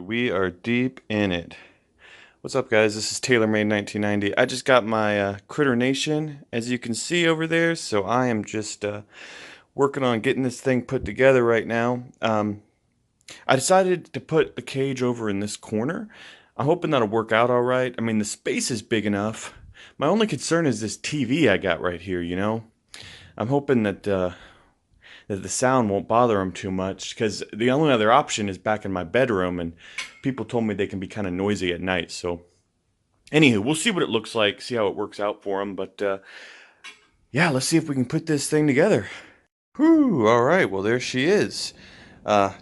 We are deep in it. What's up, guys? This is TaylorMade 1990. I just got my Critter Nation, as you can see over there, so I am just working on getting this thing put together right now. I decided to put the cage over in this corner. I'm hoping that'll work out all right. I mean, the space is big enough. My only concern is this TV I got right here, you know? I'm hoping that the sound won't bother them too much, because the only other option is back in my bedroom, and people told me they can be kind of noisy at night. So anywho, we'll see what it looks like, see how it works out for them. But yeah, let's see if we can put this thing together. Whew, all right, well, there she is.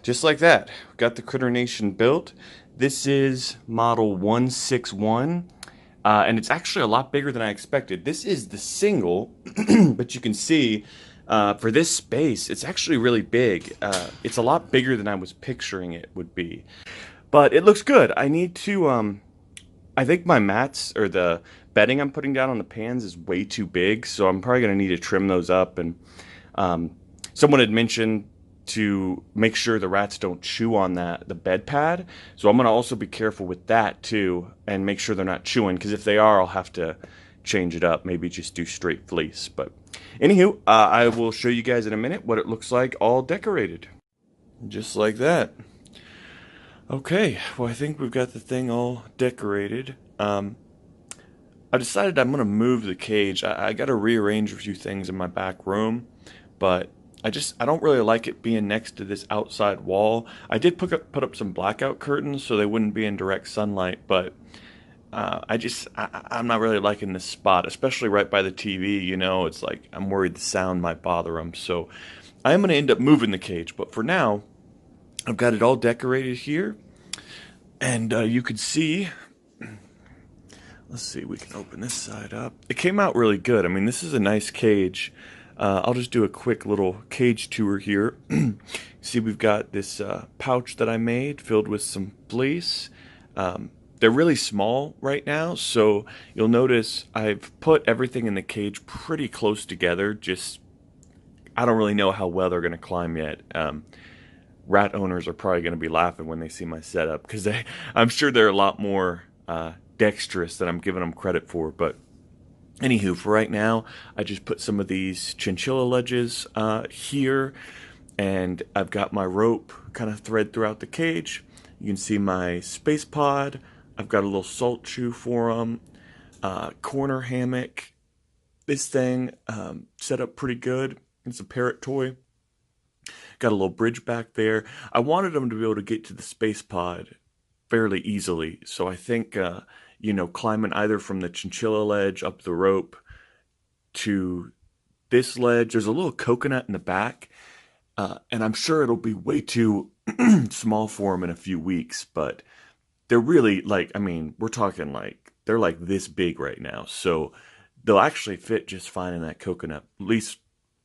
Just like that, got the Critter Nation built. This is model 161. And it's actually a lot bigger than I expected. This is the single, but you can see for this space, it's actually really big. It's a lot bigger than I was picturing it would be. But it looks good. I need to, I think my mats, or the bedding I'm putting down on the pans, is way too big, so I'm probably going to need to trim those up. And someone had mentioned to make sure the rats don't chew on the bed pad, so I'm going to also be careful with that too, and make sure they're not chewing, because if they are, I'll have to change it up, maybe just do straight fleece. But anywho, I will show you guys in a minute what it looks like all decorated, just like that. Okay, well, I think we've got the thing all decorated. I decided I'm going to move the cage. I got to rearrange a few things in my back room, but I don't really like it being next to this outside wall. I did put up some blackout curtains so they wouldn't be in direct sunlight, but I'm not really liking this spot, especially right by the TV. You know, it's like I'm worried the sound might bother them. So I am going to end up moving the cage, but for now, I've got it all decorated here, and you can see. Let's see, we can open this side up. It came out really good. I mean, this is a nice cage. I'll just do a quick little cage tour here. See, we've got this pouch that I made filled with some fleece. They're really small right now, so you'll notice I've put everything in the cage pretty close together. Just, I don't really know how well they're going to climb yet. Rat owners are probably going to be laughing when they see my setup, because I'm sure they're a lot more dexterous than I'm giving them credit for. But anywho, for right now, I just put some of these chinchilla ledges here, and I've got my rope kind of thread throughout the cage. You can see my space pod. I've got a little salt chew for them, corner hammock. This thing set up pretty good. It's a parrot toy. Got a little bridge back there. I wanted them to be able to get to the space pod fairly easily, so I think you know, climbing either from the chinchilla ledge up the rope to this ledge. There's a little coconut in the back, and I'm sure it'll be way too small for them in a few weeks, but they're really, like, I mean, we're talking like, they're like this big right now, so they'll actually fit just fine in that coconut, at least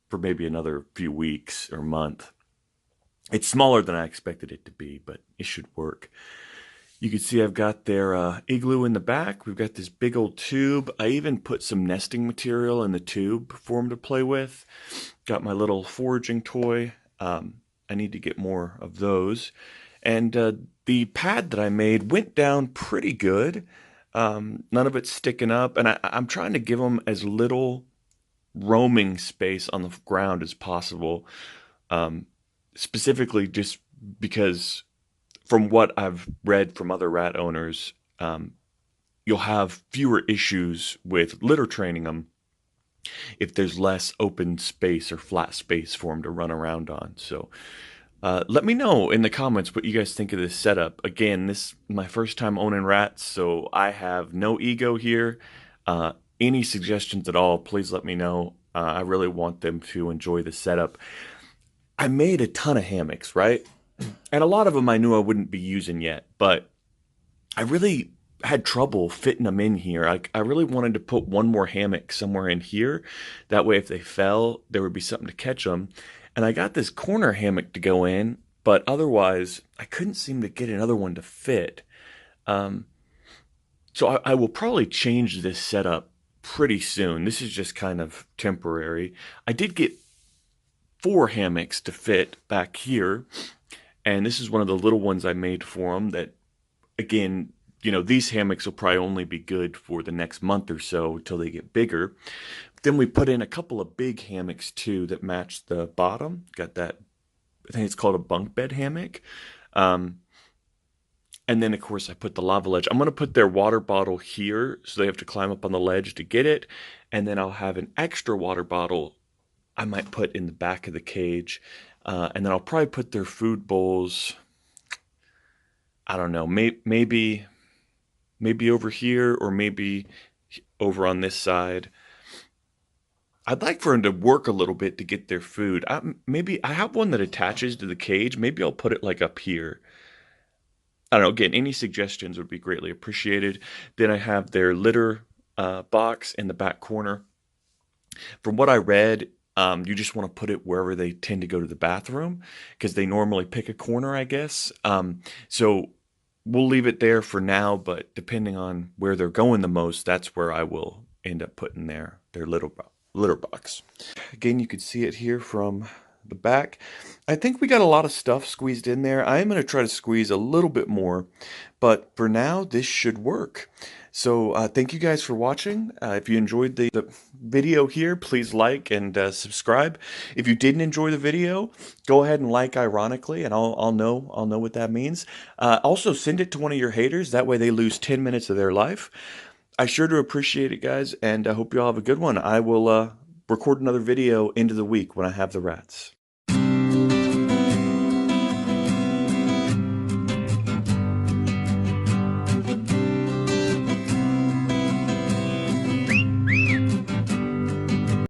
for maybe another few weeks or month. It's smaller than I expected it to be, but it should work. You can see I've got their igloo in the back. We've got this big old tube. I even put some nesting material in the tube for them to play with. Got my little foraging toy. I need to get more of those. And the pad that I made went down pretty good. None of it's sticking up. And I'm trying to give them as little roaming space on the ground as possible. Specifically just because, from what I've read from other rat owners, you'll have fewer issues with litter training them if there's less open space or flat space for them to run around on. So let me know in the comments what you guys think of this setup. Again, this is my first time owning rats, so I have no ego here. Any suggestions at all, please let me know. I really want them to enjoy the setup. I made a ton of hammocks, right? And a lot of them I knew I wouldn't be using yet, but I really had trouble fitting them in here. I really wanted to put one more hammock somewhere in here. That way, if they fell, there would be something to catch them. And I got this corner hammock to go in, but otherwise, I couldn't seem to get another one to fit. Um, so I will probably change this setup pretty soon. This is just kind of temporary. I did get four hammocks to fit back here, and this is one of the little ones I made for them that, again, these hammocks will probably only be good for the next month or so until they get bigger. Then we put in a couple of big hammocks too that match the bottom. Got that, I think it's called a bunk bed hammock. Um, and then, of course, I put the lava ledge. I'm going to put their water bottle here, so they have to climb up on the ledge to get it. And then I'll have an extra water bottle I might put in the back of the cage. And then I'll probably put their food bowls, I don't know, maybe over here or maybe over on this side. I'd like for them to work a little bit to get their food. Maybe I have one that attaches to the cage. Maybe I'll put it like up here. I don't know. Again, any suggestions would be greatly appreciated. Then I have their litter box in the back corner. From what I read, you just want to put it wherever they tend to go to the bathroom because they normally pick a corner, I guess. So we'll leave it there for now, but depending on where they're going the most, that's where I will end up putting their litter box. Again, you can see it here from the back. I think we got a lot of stuff squeezed in there. I am going to try to squeeze a little bit more, but for now, this should work. So thank you guys for watching. If you enjoyed the video here, please like and subscribe. If you didn't enjoy the video, go ahead and like ironically, and I'll know what that means. Also, send it to one of your haters. That way they lose 10 minutes of their life. I sure do appreciate it, guys, and I hope you all have a good one. I will record another video into the week when I have the rats.